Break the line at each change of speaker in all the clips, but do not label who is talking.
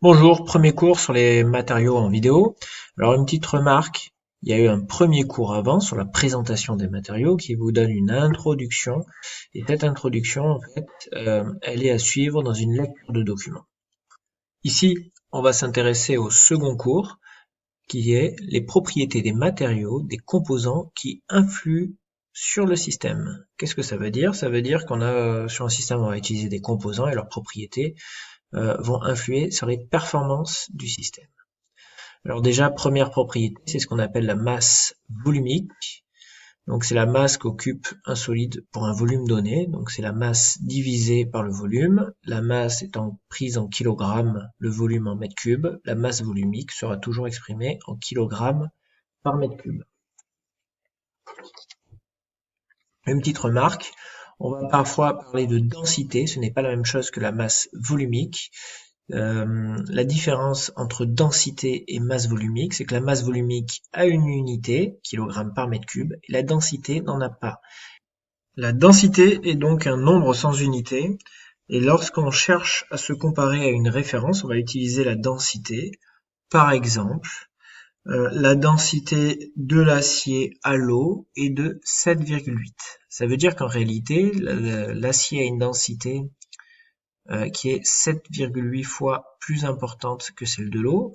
Bonjour, premier cours sur les matériaux en vidéo. Alors une petite remarque, il y a eu un premier cours avant sur la présentation des matériaux qui vous donne une introduction. Et cette introduction, en fait, elle est à suivre dans une lecture de document. Ici, on va s'intéresser au second cours qui est les propriétés des matériaux, des composants qui influent sur le système. Qu'est-ce que ça veut dire? Ça veut dire qu'on a sur un système, on va utiliser des composants et leurs propriétés vont influer sur les performances du système. Alors déjà, première propriété, c'est ce qu'on appelle la masse volumique. Donc c'est la masse qu'occupe un solide pour un volume donné. Donc c'est la masse divisée par le volume. La masse étant prise en kilogrammes, le volume en mètres cubes. La masse volumique sera toujours exprimée en kilogrammes par mètre cube. Une petite remarque, on va parfois parler de densité, ce n'est pas la même chose que la masse volumique. La différence entre densité et masse volumique, c'est que la masse volumique a une unité, kilogramme par mètre cube, et la densité n'en a pas. La densité est donc un nombre sans unité, et lorsqu'on cherche à se comparer à une référence, on va utiliser la densité. Par exemple, la densité de l'acier à l'eau est de 7,8. Ça veut dire qu'en réalité, l'acier a une densité qui est 7,8 fois plus importante que celle de l'eau.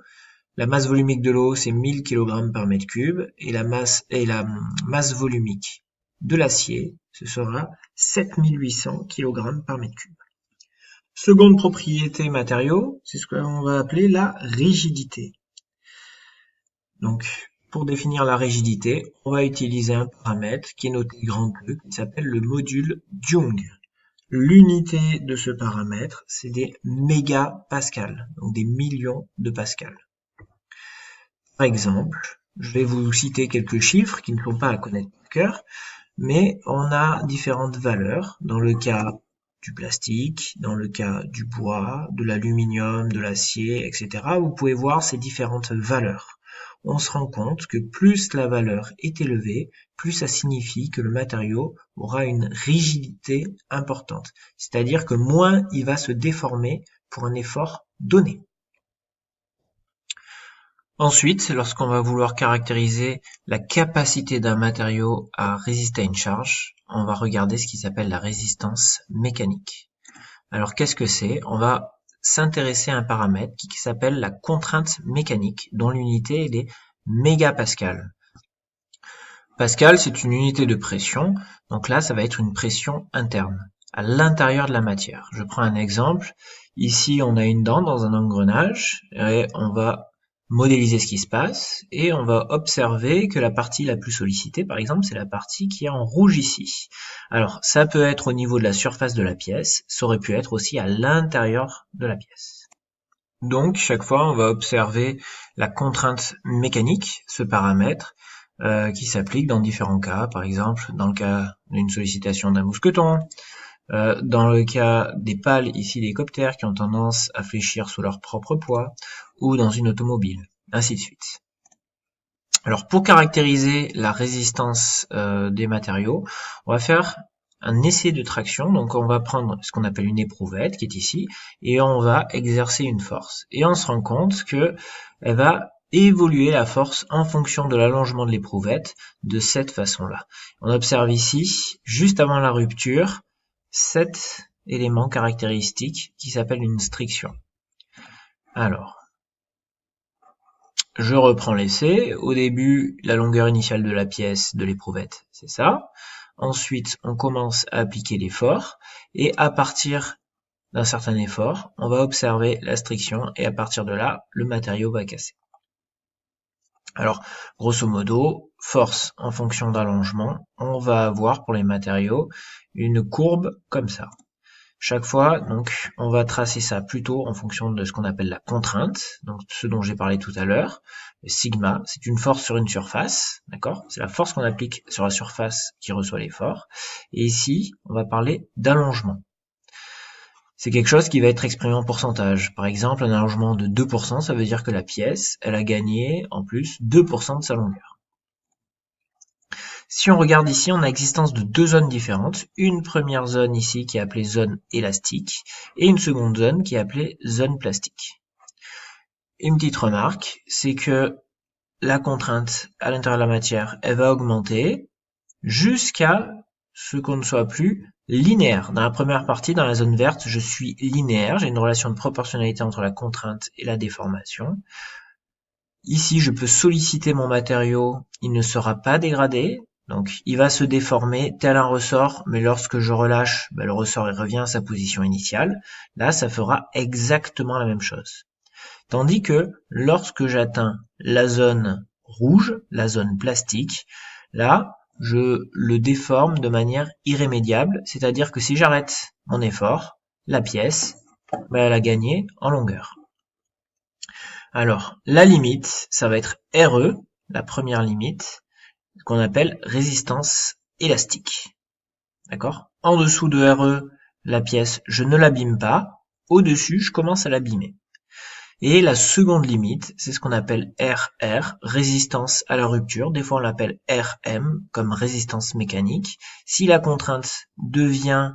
La masse volumique de l'eau, c'est 1000 kg par mètre cube, et la masse volumique de l'acier, ce sera 7800 kg par mètre cube. Seconde propriété matériau, c'est ce qu'on va appeler la rigidité. Donc, pour définir la rigidité, on va utiliser un paramètre qui est noté grand E, qui s'appelle le module Young. L'unité de ce paramètre, c'est des mégapascales, donc des millions de pascals. Par exemple, je vais vous citer quelques chiffres qui ne sont pas à connaître par cœur, mais on a différentes valeurs dans le cas du plastique, dans le cas du bois, de l'aluminium, de l'acier, etc. Vous pouvez voir ces différentes valeurs. On se rend compte que plus la valeur est élevée, plus ça signifie que le matériau aura une rigidité importante. C'est-à-dire que moins il va se déformer pour un effort donné. Ensuite, lorsqu'on va vouloir caractériser la capacité d'un matériau à résister à une charge, on va regarder ce qui s'appelle la résistance mécanique. Alors qu'est-ce que c'est? On va s'intéresser à un paramètre qui s'appelle la contrainte mécanique, dont l'unité est des mégapascales. Pascal, c'est une unité de pression, donc là, ça va être une pression interne, à l'intérieur de la matière. Je prends un exemple. Ici, on a une dent dans un engrenage, et on va modéliser ce qui se passe, et on va observer que la partie la plus sollicitée, par exemple, c'est la partie qui est en rouge ici. Alors, ça peut être au niveau de la surface de la pièce, ça aurait pu être aussi à l'intérieur de la pièce. Donc, chaque fois, on va observer la contrainte mécanique, ce paramètre, qui s'applique dans différents cas. Par exemple, dans le cas d'une sollicitation d'un mousqueton, dans le cas des pales ici d'hélicoptères qui ont tendance à fléchir sous leur propre poids, ou dans une automobile, ainsi de suite. Alors pour caractériser la résistance des matériaux, on va faire un essai de traction. Donc on va prendre ce qu'on appelle une éprouvette qui est ici, et on va exercer une force. Et on se rend compte que elle va évoluer la force en fonction de l'allongement de l'éprouvette de cette façon-là. On observe ici, juste avant la rupture, 7 éléments caractéristiques qui s'appellent une striction. Alors, je reprends l'essai. Au début, la longueur initiale de la pièce de l'éprouvette, c'est ça. Ensuite, on commence à appliquer l'effort. Et à partir d'un certain effort, on va observer la striction. Et à partir de là, le matériau va casser. Alors, grosso modo, force en fonction d'allongement, on va avoir pour les matériaux une courbe comme ça. Chaque fois, donc, on va tracer ça plutôt en fonction de ce qu'on appelle la contrainte, donc ce dont j'ai parlé tout à l'heure. Sigma, c'est une force sur une surface, d'accord? C'est la force qu'on applique sur la surface qui reçoit l'effort. Et ici, on va parler d'allongement. C'est quelque chose qui va être exprimé en pourcentage. Par exemple, un allongement de 2%, ça veut dire que la pièce, elle a gagné en plus 2% de sa longueur. Si on regarde ici, on a l'existence de deux zones différentes. Une première zone ici qui est appelée zone élastique et une seconde zone qui est appelée zone plastique. une petite remarque, c'est que la contrainte à l'intérieur de la matière, elle va augmenter jusqu'à ce qu'on ne soit plus linéaire. Dans la première partie, dans la zone verte, je suis linéaire, j'ai une relation de proportionnalité entre la contrainte et la déformation. Ici, je peux solliciter mon matériau, il ne sera pas dégradé, donc il va se déformer tel un ressort, mais lorsque je relâche, le ressort il revient à sa position initiale. Là, ça fera exactement la même chose. Tandis que lorsque j'atteins la zone rouge, la zone plastique, là, je le déforme de manière irrémédiable, c'est-à-dire que si j'arrête mon effort, la pièce, elle a gagné en longueur. Alors, la limite, ça va être RE, la première limite, qu'on appelle résistance élastique. D'accord ? En dessous de RE, la pièce, je ne l'abîme pas. Au-dessus, je commence à l'abîmer. Et la seconde limite, c'est ce qu'on appelle RR, résistance à la rupture. Des fois, on l'appelle RM, comme résistance mécanique. Si la contrainte devient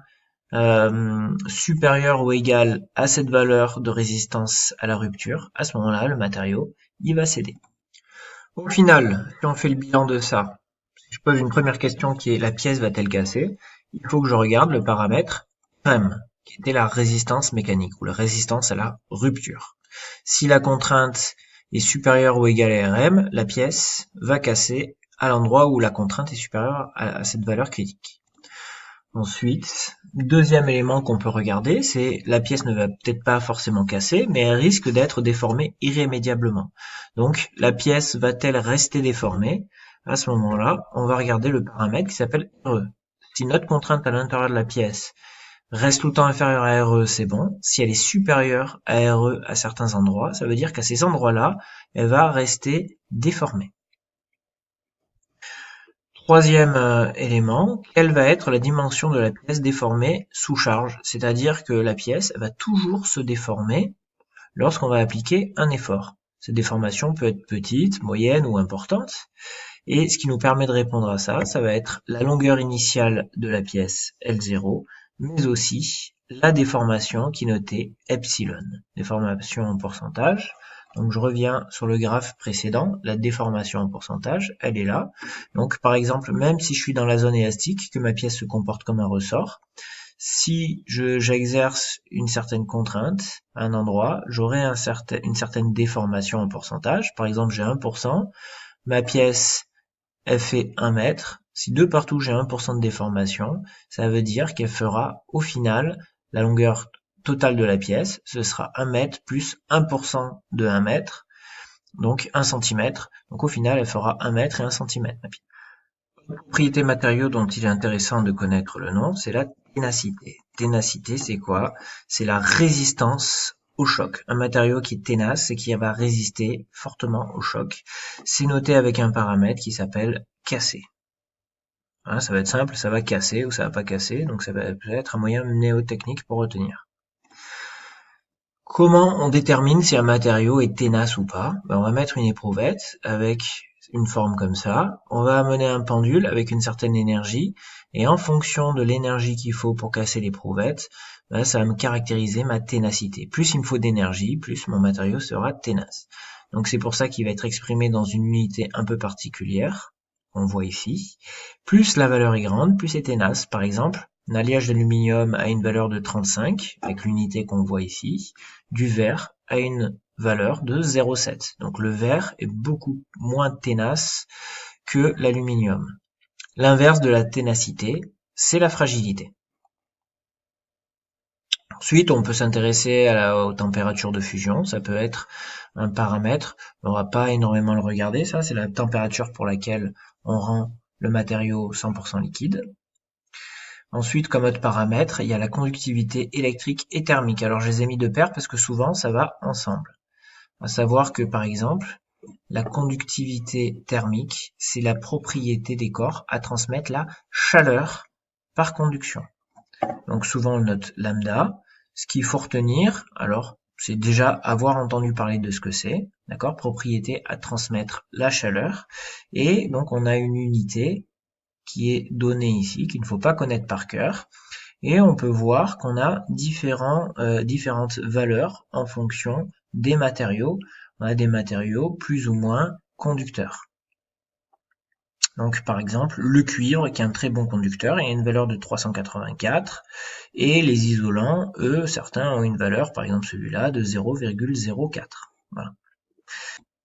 supérieure ou égale à cette valeur de résistance à la rupture, à ce moment-là, le matériau, il va céder. Au final, si on fait le bilan de ça, si je pose une première question qui est la pièce va-t-elle casser, il faut que je regarde le paramètre RM, qui était la résistance mécanique, ou la résistance à la rupture. Si la contrainte est supérieure ou égale à RM, la pièce va casser à l'endroit où la contrainte est supérieure à cette valeur critique. Ensuite, deuxième élément qu'on peut regarder, c'est la pièce ne va peut-être pas forcément casser, mais elle risque d'être déformée irrémédiablement. Donc, la pièce va-t-elle rester déformée? À ce moment-là, on va regarder le paramètre qui s'appelle RE. Si notre contrainte à l'intérieur de la pièce reste tout le temps inférieure à RE, c'est bon. Si elle est supérieure à RE à certains endroits, ça veut dire qu'à ces endroits-là, elle va rester déformée. Troisième élément, quelle va être la dimension de la pièce déformée sous charge? C'est-à-dire que la pièce va toujours se déformer lorsqu'on va appliquer un effort. Cette déformation peut être petite, moyenne ou importante. Et ce qui nous permet de répondre à ça, ça va être la longueur initiale de la pièce L0, mais aussi la déformation qui est notée epsilon, déformation en pourcentage. Donc je reviens sur le graphe précédent, la déformation en pourcentage, elle est là. Donc par exemple, même si je suis dans la zone élastique, que ma pièce se comporte comme un ressort, si j'exerce une certaine contrainte à un endroit, j'aurai une certaine déformation en pourcentage. Par exemple, j'ai 1%, ma pièce, elle fait 1 mètre. Si de partout j'ai 1% de déformation, ça veut dire qu'elle fera au final la longueur totale de la pièce, ce sera 1 mètre plus 1% de 1 mètre, donc 1 cm. Donc au final, elle fera 1 mètre et 1 cm. La propriété matériau dont il est intéressant de connaître le nom, c'est la ténacité. Ténacité, c'est quoi? C'est la résistance au choc. Un matériau qui est ténace, c'est qui va résister fortement au choc. C'est noté avec un paramètre qui s'appelle casser. Hein, ça va être simple, ça va casser ou ça va pas casser, donc ça va être un moyen mnémotechnique pour retenir. Comment on détermine si un matériau est ténace ou pas? On va mettre une éprouvette avec une forme comme ça. On va amener un pendule avec une certaine énergie. Et en fonction de l'énergie qu'il faut pour casser l'éprouvette, ça va me caractériser ma ténacité. Plus il me faut d'énergie, plus mon matériau sera ténace. Donc c'est pour ça qu'il va être exprimé dans une unité un peu particulière. On voit ici. Plus la valeur est grande, plus c'est ténace. Par exemple, un alliage d'aluminium a une valeur de 35, avec l'unité qu'on voit ici. Du verre a une valeur de 0,7. Donc le verre est beaucoup moins ténace que l'aluminium. L'inverse de la ténacité, c'est la fragilité. Ensuite, on peut s'intéresser aux températures de fusion. Ça peut être un paramètre. On va pas énormément le regarder. Ça, c'est la température pour laquelle on rend le matériau 100% liquide. Ensuite, comme autre paramètre, il y a la conductivité électrique et thermique. Alors, je les ai mis de pair parce que souvent, ça va ensemble. À savoir que, par exemple, la conductivité thermique, c'est la propriété des corps à transmettre la chaleur par conduction. Donc, souvent, on note lambda. Ce qu'il faut retenir, alors, c'est déjà avoir entendu parler de ce que c'est, d'accord? Propriété à transmettre la chaleur. Et donc, on a une unité qui est donnée ici, qu'il ne faut pas connaître par cœur. Et on peut voir qu'on a différentes valeurs en fonction des matériaux. on a des matériaux plus ou moins conducteurs. Donc par exemple, le cuivre qui est un très bon conducteur, il a une valeur de 384, et les isolants, eux, certains ont une valeur, par exemple celui-là, de 0,04. Voilà.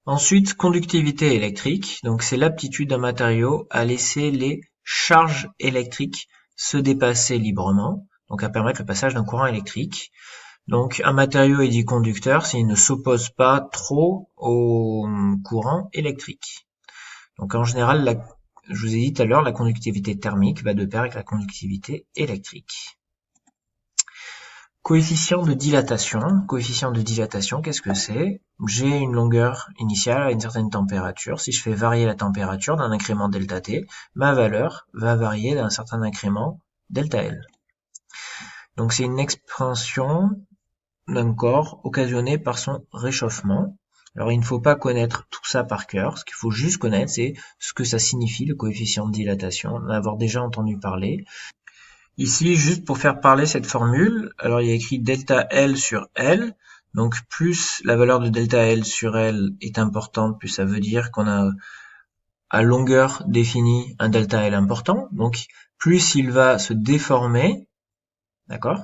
Ensuite, conductivité électrique, donc c'est l'aptitude d'un matériau à laisser les charges électriques se dépasser librement, donc à permettre le passage d'un courant électrique. Donc un matériau est dit conducteur s'il ne s'oppose pas trop au courant électrique. Donc en général, je vous ai dit tout à l'heure, la conductivité thermique va de pair avec la conductivité électrique. Coefficient de dilatation. Coefficient de dilatation, qu'est-ce que c'est? J'ai une longueur initiale à une certaine température. Si je fais varier la température d'un incrément delta T, ma valeur va varier d'un certain incrément delta L. Donc c'est une expansion d'un corps occasionné par son réchauffement. Alors il ne faut pas connaître tout ça par cœur, ce qu'il faut juste connaître c'est ce que ça signifie le coefficient de dilatation, en avoir déjà entendu parler. Ici, juste pour faire parler cette formule, alors il y a écrit delta L sur L, donc plus la valeur de delta L sur L est importante, plus ça veut dire qu'on a à longueur définie un delta L important, donc plus il va se déformer, d'accord?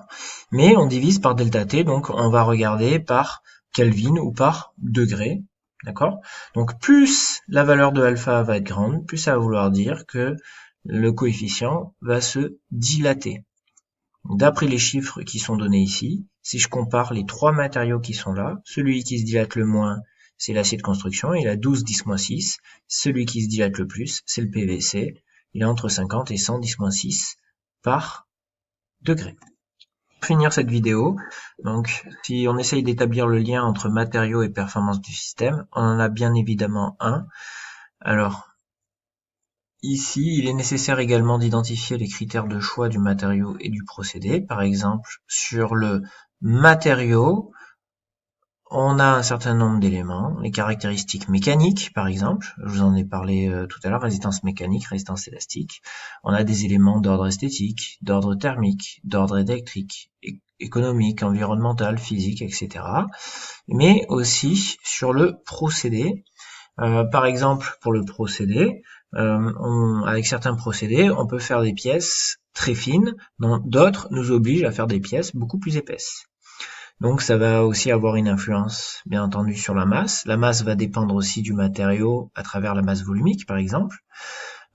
Mais on divise par delta T, donc on va regarder par Kelvin ou par degré, d'accord? Donc plus la valeur de alpha va être grande, plus ça va vouloir dire que le coefficient va se dilater. D'après les chiffres qui sont donnés ici, si je compare les trois matériaux qui sont là, celui qui se dilate le moins, c'est l'acier de construction, il a 12 10-6. Celui qui se dilate le plus, c'est le PVC, il a entre 50 et 100 10-6 par degré. Pour finir cette vidéo, donc si on essaye d'établir le lien entre matériaux et performance du système, on en a bien évidemment un. Alors, ici, il est nécessaire également d'identifier les critères de choix du matériau et du procédé. Par exemple, sur le matériau, on a un certain nombre d'éléments, les caractéristiques mécaniques, par exemple, je vous en ai parlé tout à l'heure, résistance mécanique, résistance élastique. On a des éléments d'ordre esthétique, d'ordre thermique, d'ordre électrique, économique, environnemental, physique, etc. Mais aussi sur le procédé. Par exemple, pour le procédé, avec certains procédés, on peut faire des pièces très fines, d'autres nous obligent à faire des pièces beaucoup plus épaisses. Donc ça va aussi avoir une influence, bien entendu, sur la masse. La masse va dépendre aussi du matériau à travers la masse volumique, par exemple.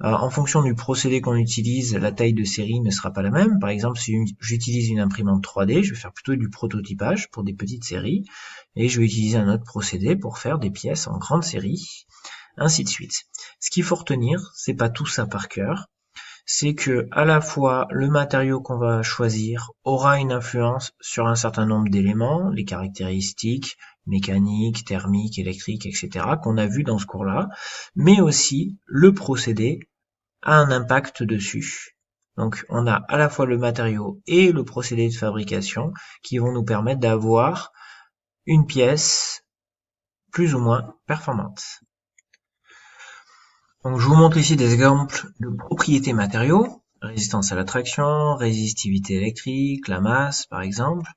En fonction du procédé qu'on utilise, la taille de série ne sera pas la même. Par exemple, si j'utilise une imprimante 3D, je vais faire plutôt du prototypage pour des petites séries, et je vais utiliser un autre procédé pour faire des pièces en grande série, ainsi de suite. Ce qu'il faut retenir, c'est pas tout ça par cœur, c'est que à la fois le matériau qu'on va choisir aura une influence sur un certain nombre d'éléments, les caractéristiques mécaniques, thermiques, électriques, etc. qu'on a vu dans ce cours-là, mais aussi le procédé a un impact dessus. Donc on a à la fois le matériau et le procédé de fabrication qui vont nous permettre d'avoir une pièce plus ou moins performante. Donc je vous montre ici des exemples de propriétés matériaux, résistance à la traction, résistivité électrique, la masse par exemple,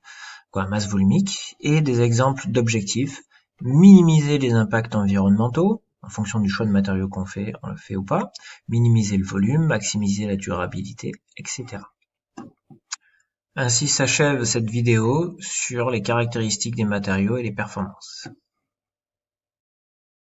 masse volumique, et des exemples d'objectifs, minimiser les impacts environnementaux, en fonction du choix de matériaux qu'on fait, on le fait ou pas, minimiser le volume, maximiser la durabilité, etc. Ainsi s'achève cette vidéo sur les caractéristiques des matériaux et les performances.